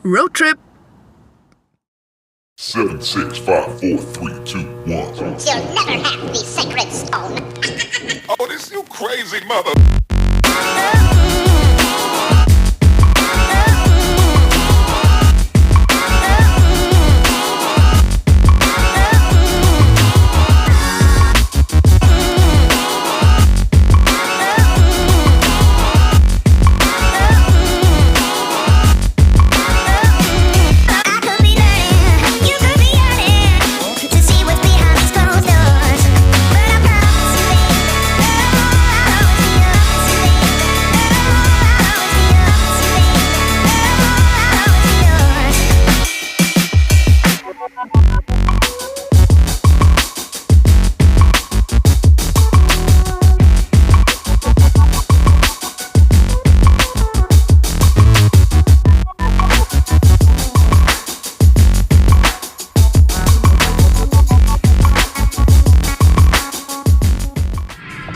Road trip. 7, 6, 5, 4, 3, 2, 1. You'll never have the sacred stone. Oh, this you crazy mother.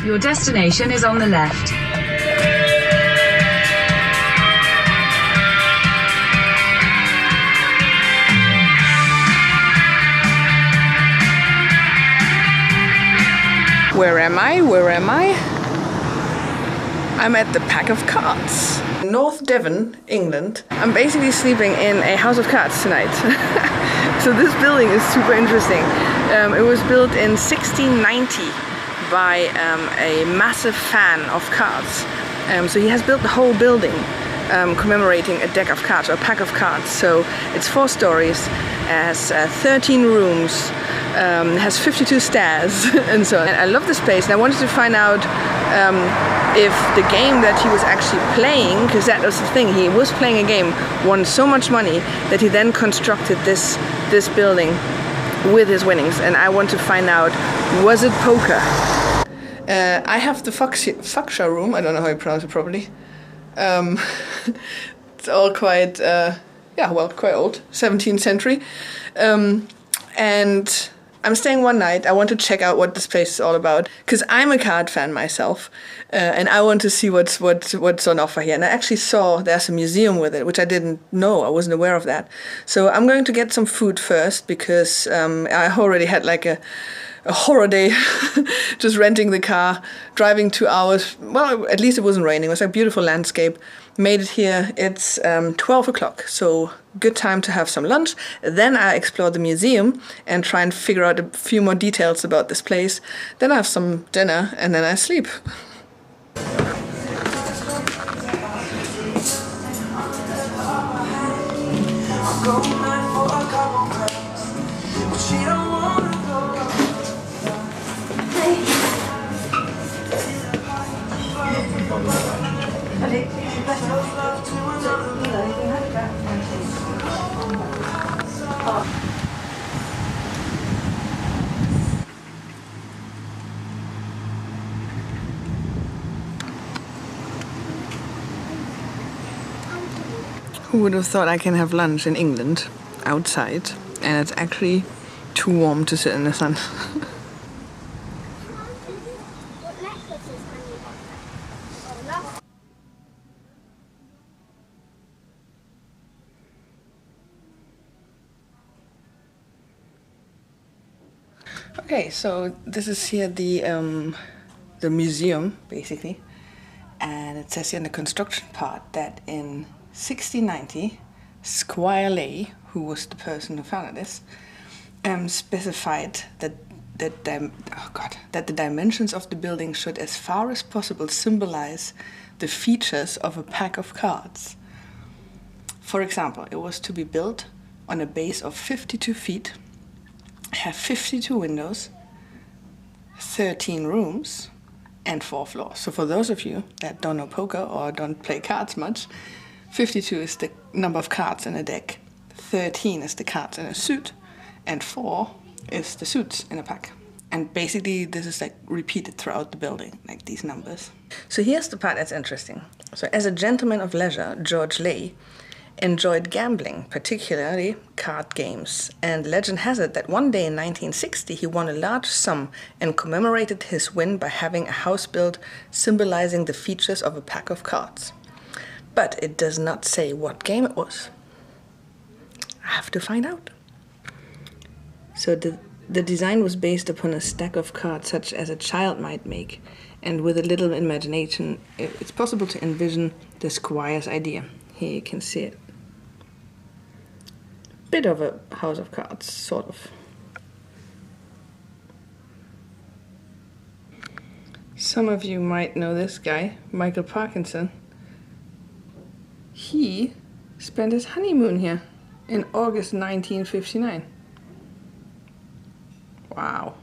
Your destination is on the left. Where am I? Where am I? I'm at the Pack of Cards. North Devon, England. I'm basically sleeping in a house of cards tonight. So this building is super interesting. It was built in 1690 by a massive fan of cards. So he has built the whole building commemorating a deck of cards or a pack of cards. So it's 4 stories, has 13 rooms, has 52 stairs and so on. And I love this place, and I wanted to find out if the game that he was actually playing, because that was the thing, he was playing a game, won so much money that he then constructed this building with his winnings. And I want to find out, was it poker? I have the fuchsia room. I don't know how you pronounce it properly. It's all quite, quite old, 17th century. And I'm staying one night. I want to check out what this place is all about, because I'm a card fan myself, and I want to see what's on offer here. And I actually saw there's a museum with it, which I didn't know. I wasn't aware of that. So I'm going to get some food first, because I already had like a horror day, just renting the car, driving 2 hours. Well, at least it wasn't raining. It was a beautiful landscape. Made it here. It's 12 o'clock, so good time to have some lunch. Then I explore the museum and try and figure out a few more details about this place. Then I have some dinner, and then I sleep. Who would have thought I can have lunch in England, outside, and it's actually too warm to sit in the sun. Okay, so this is here the museum, basically, and it says here in the construction part that in 1690, Squire Ley, who was the person who founded this, specified that the dimensions of the building should, as far as possible, symbolize the features of a pack of cards. For example, it was to be built on a base of 52 feet, have 52 windows, 13 rooms, and 4 floors. So for those of you that don't know poker or don't play cards much, 52 is the number of cards in a deck, 13 is the cards in a suit, and 4 is the suits in a pack. And basically this is like repeated throughout the building, like these numbers. So here's the part that's interesting. So as a gentleman of leisure, George Ley enjoyed gambling, particularly card games. And legend has it that one day in 1960 he won a large sum and commemorated his win by having a house built symbolizing the features of a pack of cards. But it does not say what game it was. I have to find out. So the design was based upon a stack of cards such as a child might make, and with a little imagination, it's possible to envision the squire's idea. Here you can see it. Bit of a house of cards, sort of. Some of you might know this guy, Michael Parkinson. He spent his honeymoon here in August 1959. Wow.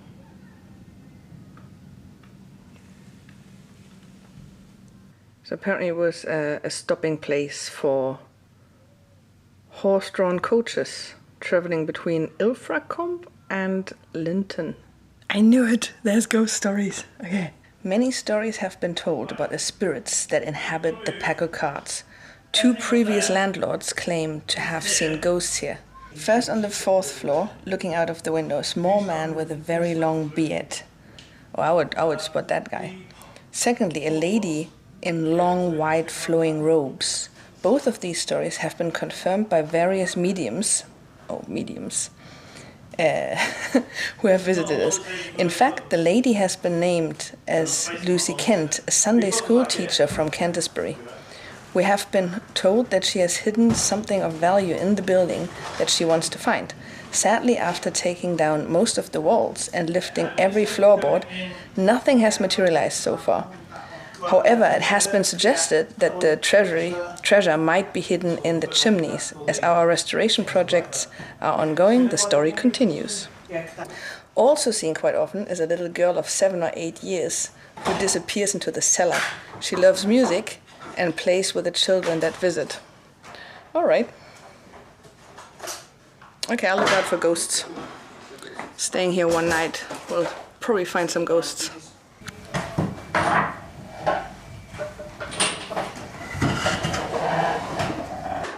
So apparently it was a stopping place for horse-drawn coaches traveling between Ilfracombe and Linton. I knew it! There's ghost stories. Okay. Many stories have been told about the spirits that inhabit the pack of cards. 2 previous landlords claim to have seen ghosts here. First, on the 4th floor, looking out of the window, a small man with a very long beard. Oh, I would spot that guy. Secondly, a lady in long, white, flowing robes. Both of these stories have been confirmed by various mediums who have visited us. In fact, the lady has been named as Lucy Kent, a Sunday school teacher from Canterbury. We have been told that she has hidden something of value in the building that she wants to find. Sadly, after taking down most of the walls and lifting every floorboard, nothing has materialized so far. However, it has been suggested that the treasure might be hidden in the chimneys. As our restoration projects are ongoing, the story continues. Also seen quite often is a little girl of 7 or 8 years who disappears into the cellar. She loves music and plays with the children that visit. All right. Okay, I'll look out for ghosts. Staying here one night, we'll probably find some ghosts.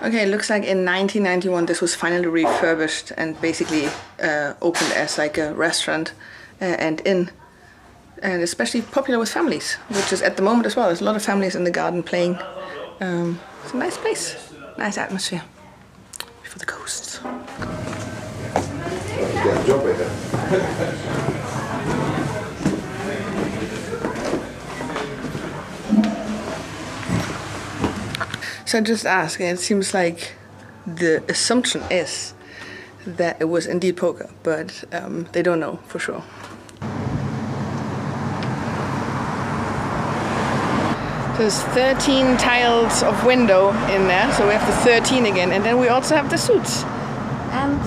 Okay, it looks like in 1991 this was finally refurbished and basically opened as like a restaurant and inn. And especially popular with families, which is at the moment as well. There's a lot of families in the garden playing. It's a nice place, nice atmosphere. For the ghosts. So just ask, it seems like the assumption is that it was indeed poker, but they don't know for sure. There's 13 tiles of window in there, so we have the 13 again, and then we also have the suits. And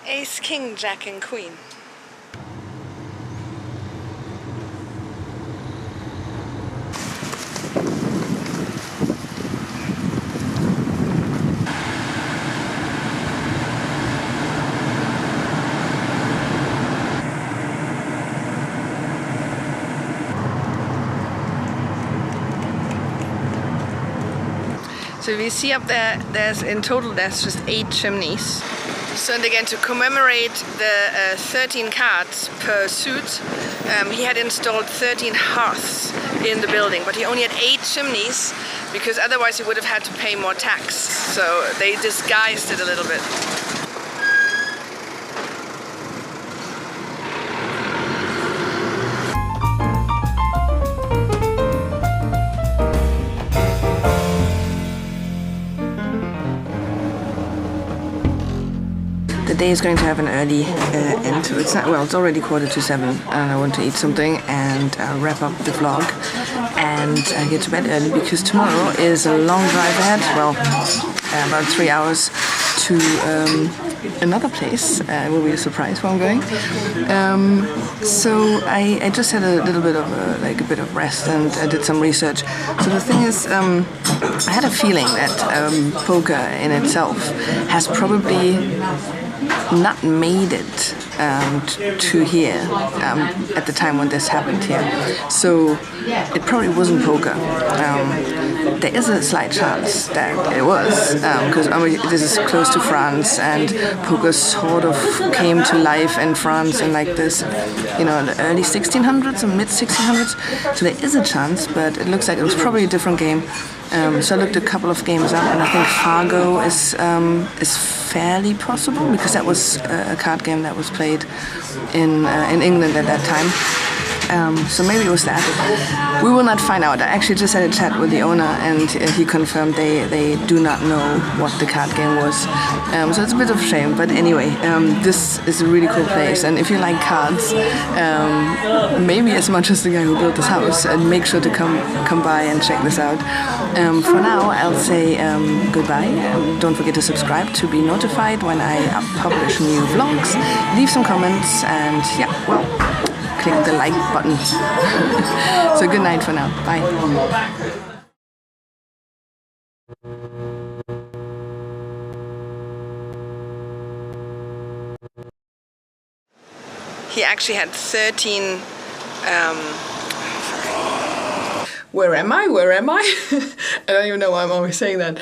Ace, King, Jack and Queen. So we see up there, there's just 8 chimneys. So and again, to commemorate the 13 cards per suit, he had installed 13 hearths in the building, but he only had 8 chimneys because otherwise he would have had to pay more tax. So they disguised it a little bit. The day is going to have an early end. It's not, well, it's already 6:45, and I want to eat something and wrap up the vlog and get to bed early because tomorrow is a long drive ahead. Well, about 3 hours to another place. It will be a surprise where I'm going. So I just had a little bit of a bit of rest and I did some research. So the thing is, I had a feeling that poker in itself has probably not made it to here at the time when this happened here. So it probably wasn't poker. there is a slight chance that it was, because this is close to France, and poker sort of came to life in France in like this, the early 1600s or mid 1600s. So there is a chance, but it looks like it was probably a different game. So I looked a couple of games up, and I think Fargo is fairly possible, because that was a card game that was played in England at that time. So maybe it was that. We will not find out. I actually just had a chat with the owner, and he confirmed they do not know what the card game was. So it's a bit of a shame. But anyway, this is a really cool place, and if you like cards, maybe as much as the guy who built this house, and make sure to come by and check this out. For now, I'll say goodbye. Don't forget to subscribe to be notified when I publish new vlogs. Leave some comments, and click the like button. So good night for now. Bye. He actually had 13. Where am I? I don't even know why I'm always saying that.